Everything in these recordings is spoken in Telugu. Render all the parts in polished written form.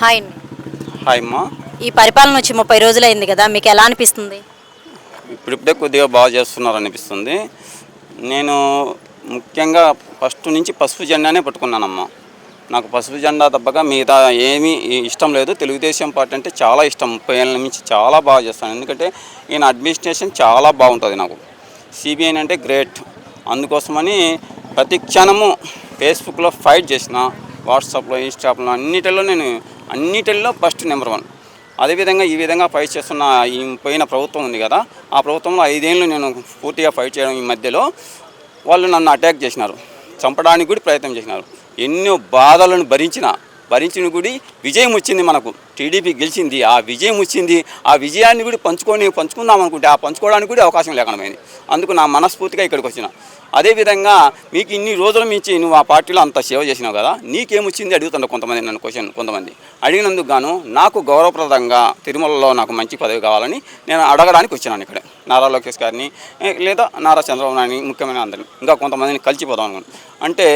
హాయ్ అండి. హాయ్ అమ్మా. ఈ పరిపాలన వచ్చి 30 రోజులైంది కదా, మీకు ఎలా అనిపిస్తుంది? ఇప్పుడిప్పుడే కొద్దిగా బాగా చేస్తున్నారు అనిపిస్తుంది. నేను ముఖ్యంగా ఫస్ట్ నుంచి పసుపు జెండానే పట్టుకున్నానమ్మా. నాకు పసుపు జెండా తప్పక మిగతా ఏమీ ఇష్టం లేదు. తెలుగుదేశం పార్టీ అంటే చాలా ఇష్టం. 30 ఏళ్ళ నుంచి చాలా బాగా చేస్తాను. ఎందుకంటే ఈయన అడ్మినిస్ట్రేషన్ చాలా బాగుంటుంది నాకు. సిబిఐ అంటే గ్రేట్. అందుకోసమని ప్రతి క్షణము ఫేస్బుక్లో ఫైట్ చేసిన, వాట్సాప్లో, ఇన్స్టాగ్రామ్లో అన్నిటిల్లో ఫస్ట్ నెంబర్ 1. అదేవిధంగా ఈ విధంగా ఫైట్ చేస్తున్న ఈ పోయిన ప్రభుత్వం ఉంది కదా, ఆ ప్రభుత్వంలో 5 ఏళ్ళు నేను పూర్తిగా ఫైట్ చేయడం ఈ మధ్యలో వాళ్ళు నన్ను అటాక్ చేసినారు, చంపడానికి కూడా ప్రయత్నం చేసినారు. ఎన్నో బాధలను భరించిన కూడా విజయం వచ్చింది. మనకు టీడీపీ గెలిచింది, ఆ విజయం వచ్చింది. ఆ విజయాన్ని కూడా పంచుకుందాం అనుకుంటే ఆ పంచుకోవడానికి కూడా అవకాశం లేకుండా పోయింది. అందుకు నా మనస్ఫూర్తిగా ఇక్కడికి వచ్చిన. అదేవిధంగా మీకు ఇన్ని రోజుల నుంచి నువ్వు ఆ పార్టీలో అంత సేవ చేసినావు కదా, నీకేమొచ్చింది అడుగుతున్నా కొంతమంది నన్ను కొంతమంది అడిగినందుకు గాను నాకు గౌరవప్రదంగా తిరుమలలో నాకు మంచి పదవి కావాలని నేను అడగడానికి వచ్చినాను ఇక్కడ. నారా లోకేష్ గారిని లేదా నారా చంద్రబాబు నాయుడిని, ముఖ్యమైన అందరిని, ఇంకా కొంతమందిని కలిసిపోదాం అనుకున్నాను. అంటే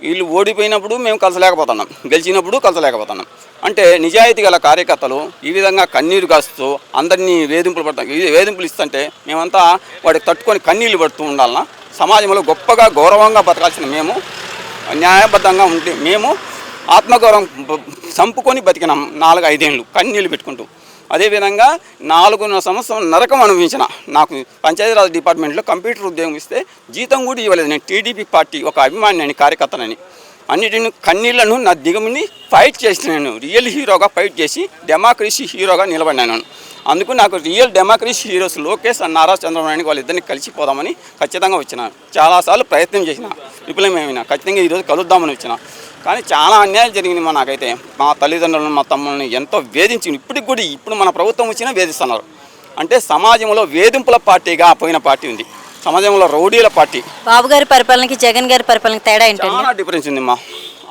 వీళ్ళు ఓడిపోయినప్పుడు మేము కలసలేకపోతున్నాం, గెలిచినప్పుడు కలసలేకపోతున్నాం. అంటే నిజాయితీ గల కార్యకర్తలు ఈ విధంగా కన్నీరు కాస్తూ అందరినీ వేధింపులు ఇస్తుంటే మేమంతా వాడికి తట్టుకొని కన్నీళ్ళు పడుతూ ఉండాలన్నా? సమాజంలో గొప్పగా గౌరవంగా బతకాల్సిన మేము, న్యాయబద్ధంగా ఉంటే మేము ఆత్మగౌరవం చంపుకొని బతికినాం 4-5 ఏళ్ళు కన్నీళ్ళు పెట్టుకుంటూ. అదేవిధంగా 4.5 సంవత్సరం నరకం అనుభవించిన. నాకు పంచాయతీరాజ్ డిపార్ట్మెంట్లో కంప్యూటర్ ఉద్యోగం ఇస్తే జీతం కూడా ఇవ్వలేదు. నేను టీడీపీ పార్టీ ఒక అభిమాని, కార్యకర్తనని అన్నిటిని కన్నీళ్లను నా దిగముని ఫైట్ చేసిన. నేను రియల్ హీరోగా ఫైట్ చేసి డెమోక్రసీ హీరోగా నిలబడినాను. అందుకు నాకు real democracy heroes Lokesh Nara Chandrababu Naidu వాళ్ళిద్దరిని కలిసిపోదామని ఖచ్చితంగా వచ్చినాను. చాలాసార్లు ప్రయత్నం చేసిన, విఫలమేమైనా ఖచ్చితంగా ఈరోజు కలుద్దామని వచ్చిన. కానీ చాలా అన్యాయం జరిగింది. నాకైతే మా తల్లిదండ్రులను, మా తమ్ముళ్ళని ఎంతో వేధించింది. ఇప్పుడు మన ప్రభుత్వం వచ్చినా వేధిస్తున్నారు. అంటే సమాజంలో వేధింపుల పార్టీగా పోయిన పార్టీ ఉంది, సమాజంలో రౌడీల పార్టీ. బాబు గారి పరిపాలనకి జగన్ గారి పరిపాలనకి తేడా ఏంటండి? చాలా డిఫరెన్స్ ఉందమ్మా.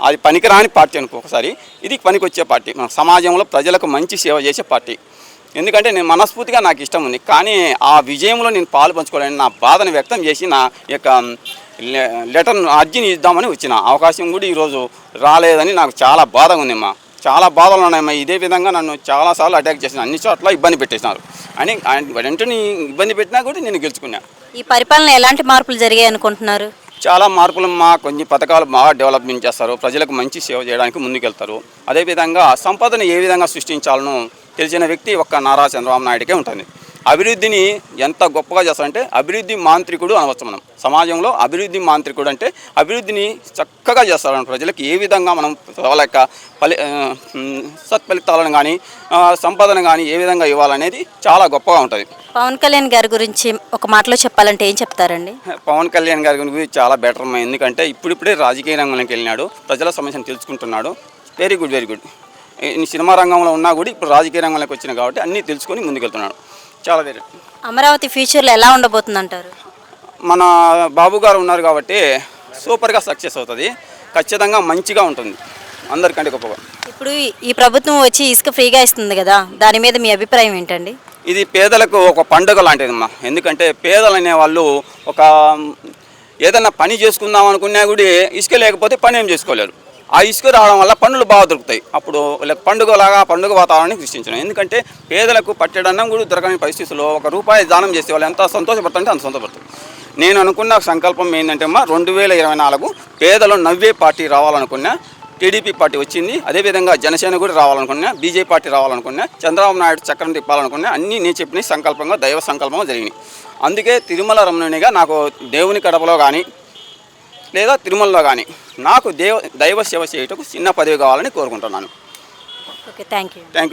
అది పనికిరాని పార్టీ అనుకో ఒకసారి, ఇది పనికొచ్చే పార్టీ. మన సమాజంలో ప్రజలకు మంచి సేవ చేసే పార్టీ. ఎందుకంటే నేను మనస్ఫూర్తిగా నాకు ఇష్టం ఉంది, కానీ ఆ విజయంలో నేను పాలు పంచుకోవాలని నా బాధను వ్యక్తం చేసి నా యొక్క అర్జీని ఇద్దామని వచ్చిన. అవకాశం కూడా ఈరోజు రాలేదని నాకు చాలా బాధగా ఉందమ్మా. చాలా బాధలు ఉన్నాయమ్మా. ఇదే విధంగా నన్ను చాలాసార్లు అటాక్ చేసిన, అన్ని చోట్ల ఇబ్బంది పెట్టేసినారు అని వెంటనే ఇబ్బంది పెట్టినా కూడా నేను గెలుచుకున్నా. ఈ పరిపాలన ఎలాంటి మార్పులు జరిగాయి అనుకుంటున్నారు? చాలా మార్పులు కొన్ని పథకాలు బాగా డెవలప్మెంట్ చేస్తారు, ప్రజలకు మంచి సేవ చేయడానికి ముందుకెళ్తారు. అదేవిధంగా సంపదను ఏ విధంగా సృష్టించాలనో తెలిసిన వ్యక్తి ఒక్క నారా చంద్రబాబు నాయుడికే ఉంటుంది. అభివృద్ధిని ఎంత గొప్పగా చేస్తారంటే అభివృద్ధి మాంత్రికుడు అనవచ్చు మనం. సమాజంలో అభివృద్ధి మాంత్రికుడు అంటే అభివృద్ధిని చక్కగా చేస్తారు. ప్రజలకు ఏ విధంగా మనం వాళ్ళ సత్ఫలితాలను కానీ సంపదను కానీ ఏ విధంగా ఇవ్వాలనేది చాలా గొప్పగా ఉంటుంది. పవన్ కళ్యాణ్ గారి గురించి ఒక మాటలో చెప్పాలంటే ఏం చెప్తారండి? పవన్ కళ్యాణ్ గారి గురించి చాలా బెటర్ అమ్మా. ఎందుకంటే ఇప్పుడిప్పుడే రాజకీయ రంగంలోకి వెళ్ళినాడు, ప్రజల సమస్యను తెలుసుకుంటున్నాడు. Very good. సినిమా రంగంలో ఉన్నా కూడా ఇప్పుడు రాజకీయ రంగంలోకి వచ్చినా కాబట్టి అన్నీ తెలుసుకొని ముందుకెళ్తున్నాడు. చాలా వేరే. అమరావతి ఫ్యూచర్లో ఎలా ఉండబోతుంది అంటారు? మన బాబు గారు ఉన్నారు కాబట్టి సూపర్గా సక్సెస్ అవుతుంది. ఖచ్చితంగా మంచిగా ఉంటుంది, అందరికంటే గొప్పగా. ఇప్పుడు ఈ ప్రభుత్వం వచ్చి ఇసుక ఫ్రీగా ఇస్తుంది కదా, దాని మీద మీ అభిప్రాయం ఏంటండి? ఇది పేదలకు ఒక పండుగ లాంటిదమ్మా. ఎందుకంటే పేదలు అనేవాళ్ళు ఒక ఏదైనా పని చేసుకుందాం అనుకున్నా కూడా ఇసుక లేకపోతే పని ఏం చేసుకోలేరు. ఆ ఇసుక రావడం వల్ల పనులు బాగా దొరుకుతాయి. అప్పుడు పండుగ వాతావరణాన్ని సృష్టించడం. ఎందుకంటే పేదలకు పట్టెడన్నం కూడా దొరకని పరిస్థితుల్లో ₹1 దానం చేసే వాళ్ళు ఎంత సంతోషపడతారంటే అంత సంతోషపడతారు. నేను అనుకున్న సంకల్పం ఏంటంటే 2024 పేదలు నవ్వే పార్టీ రావాలనుకున్నా, టీడీపీ పార్టీ వచ్చింది. అదేవిధంగా జనసేన కూడా రావాలనుకున్నా, బీజేపీ పార్టీ రావాలనుకున్నా, చంద్రబాబు నాయుడు చక్రం తిప్పాలనుకున్నా, అన్నీ నేను చెప్పిన సంకల్పంగా దైవ సంకల్పంగా జరిగినాయి. అందుకే తిరుమల రమణునిగా నాకు దేవుని కడపలో కానీ లేదా తిరుమలలో కానీ నాకు దైవ సేవ చేయటకు చిన్న పదవి కావాలని కోరుకుంటున్నాను. Okay, thank you.